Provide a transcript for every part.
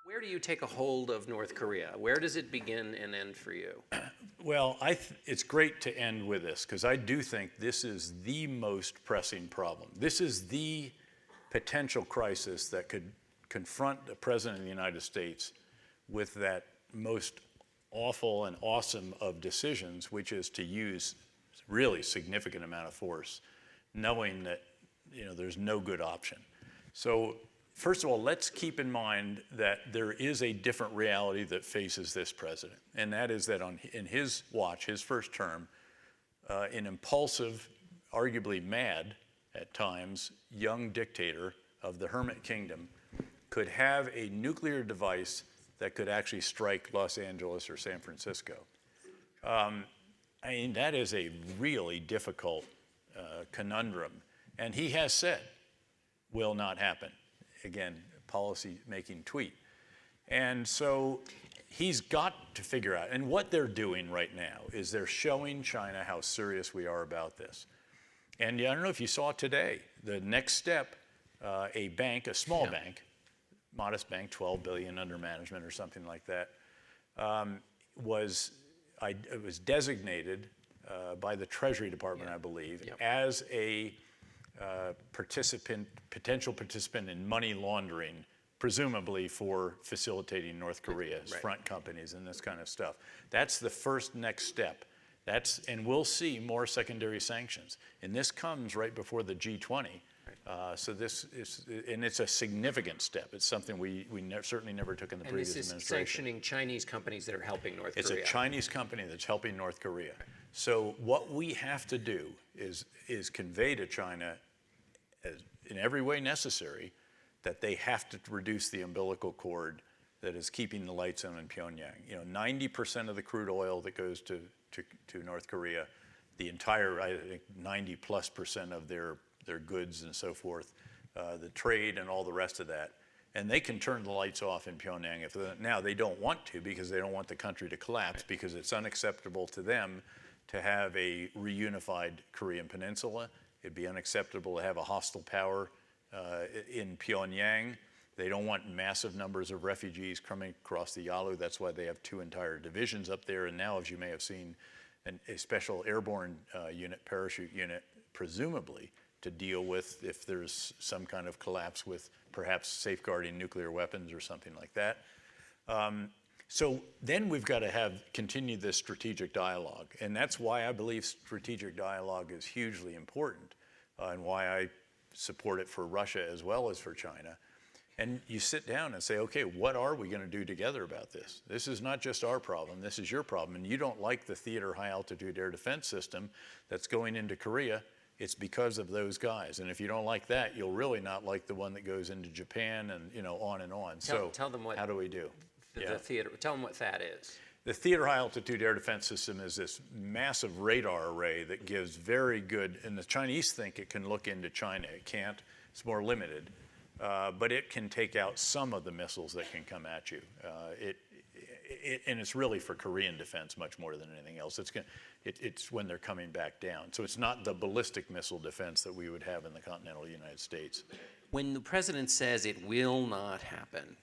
Where do you take a hold of North Korea? Where does it begin and end for you? Well, it's great to end with this because I do think this is the most pressing problem. This is the potential crisis that could confront the President of the United States with that most awful and awesome of decisions, which is to use really significant amount of force, knowing that there's no good option. So first of all, let's keep in mind that there is a different reality that faces this president, and that is that in his watch, his first term, an impulsive, arguably mad at times, young dictator of the Hermit Kingdom could have a nuclear device that could actually strike Los Angeles or San Francisco. That is a really difficult conundrum. And he has said, will not happen. Again, policy-making tweet. And so he's got to figure out, and what they're doing right now is they're showing China how serious we are about this. And I don't know if you saw today, the next step, a bank, a small bank, modest bank, 12 billion under management or something like that, was designated by the Treasury Department, I believe, as a potential participant in money laundering, presumably for facilitating North Korea's front companies and this kind of stuff. That's the first next step. And we'll see more secondary sanctions. And this comes right before the G20. So this is, and it's a significant step. It's something we certainly never took in the previous administration. And this is sanctioning Chinese companies that are helping North Korea. It's a Chinese company that's helping North Korea. So what we have to do is convey to China, in every way necessary, that they have to reduce the umbilical cord that is keeping the lights on in Pyongyang. 90% of the crude oil that goes to North Korea, the entire, I think, 90+% of their goods and so forth, the trade and all the rest of that. And they can turn the lights off in Pyongyang. Now, they don't want to because they don't want the country to collapse because it's unacceptable to them to have a reunified Korean peninsula. It'd be unacceptable to have a hostile power in Pyongyang. They don't want massive numbers of refugees coming across the Yalu. That's why they have 2 entire divisions up there. And now, as you may have seen, a special airborne unit, parachute unit, presumably, to deal with if there's some kind of collapse with perhaps safeguarding nuclear weapons or something like that. So then we've got to continue this strategic dialogue. And that's why I believe strategic dialogue is hugely important and why I support it for Russia as well as for China. And you sit down and say, okay, what are we going to do together about this? This is not just our problem, this is your problem. And you don't like the theater high-altitude air defense system that's going into Korea, it's because of those guys. And if you don't like that, you'll really not like the one that goes into Japan and on and on. Tell them what, how do we do? Tell them what THAAD is. The theater high-altitude air defense system is this massive radar array that gives very good, and the Chinese think it can look into China. It can't, it's more limited. But it can take out some of the missiles that can come at you. And it's really for Korean defense much more than anything else. It's when they're coming back down. So it's not the ballistic missile defense that we would have in the continental United States. When the president says it will not happen,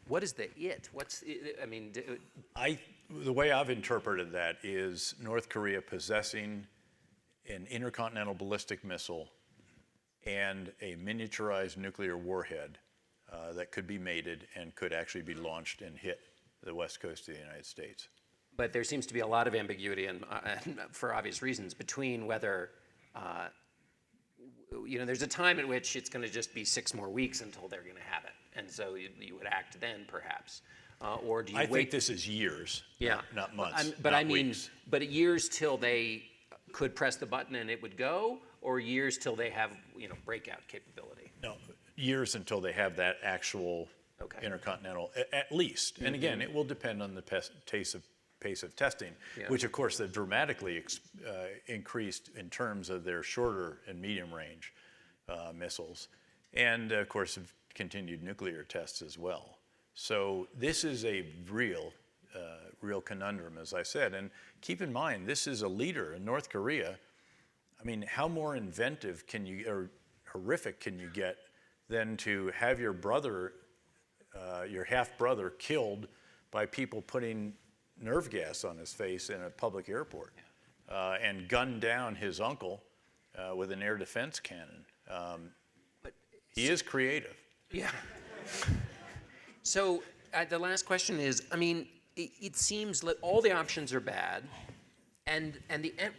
what is the it? The way I've interpreted that is North Korea possessing an intercontinental ballistic missile and a miniaturized nuclear warhead that could be mated and could actually be launched and hit the west coast of the United States. But there seems to be a lot of ambiguity, and for obvious reasons, between whether, there's a time at which it's going to just be 6 more weeks until they're going to have it. And so you would act then, perhaps. Or do you wait? I think this is years, not months, weeks. But years till they could press the button and it would go, or years till they have, breakout capability? No, years until they have that actual intercontinental, at least. And again, it will depend on the pace of testing, which of course they've dramatically increased in terms of their shorter and medium range missiles. And of course, have continued nuclear tests as well. So this is a real conundrum, as I said. And keep in mind, this is a leader in North Korea. I mean, how more inventive or horrific can you get than to have your brother your half-brother killed by people putting nerve gas on his face in a public airport, and gunned down his uncle with an air defense cannon. But He is creative. yeah. So the last question is, I mean, it seems like all the options are bad, and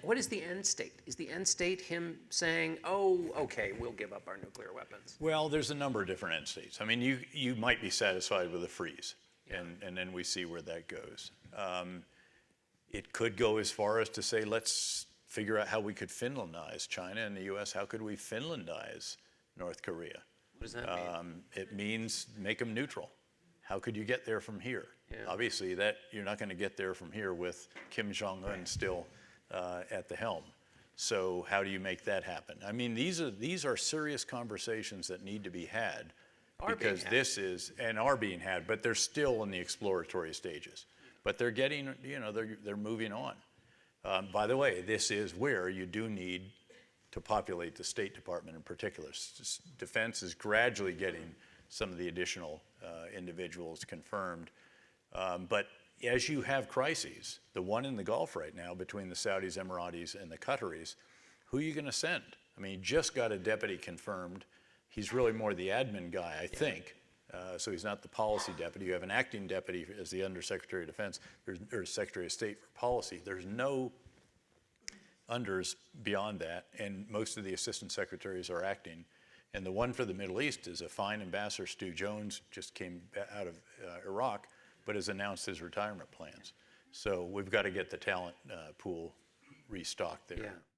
what is the end state? Is the end state him saying, "Oh, okay, we'll give up our nuclear weapons"? Well, there's a number of different end states. I mean, you might be satisfied with a freeze, and then we see where that goes. It could go as far as to say, let's figure out how we could Finlandize China and the U.S. How could we Finlandize North Korea? What does that mean? It means make them neutral. How could you get there from here? Yeah. Obviously, that you're not going to get there from here with Kim Jong-un still at the helm. So how do you make that happen? I mean, these are serious conversations that need to be had, because this is, and are being had, but they're still in the exploratory stages. But they're getting, they're moving on. By the way, this is where you do need to populate the State Department in particular. Defense is gradually getting some of the additional individuals confirmed. But as you have crises, the one in the Gulf right now between the Saudis, Emiratis, and the Qataris, who are you going to send? I mean, you just got a deputy confirmed. He's really more the admin guy, I think. So he's not the policy deputy. You have an acting deputy as the Undersecretary of Defense, or Secretary of State for Policy. There's no unders beyond that, and most of the assistant secretaries are acting. And the one for the Middle East is a fine ambassador. Stu Jones just came out of Iraq, but has announced his retirement plans. So we've got to get the talent pool restocked there. Yeah.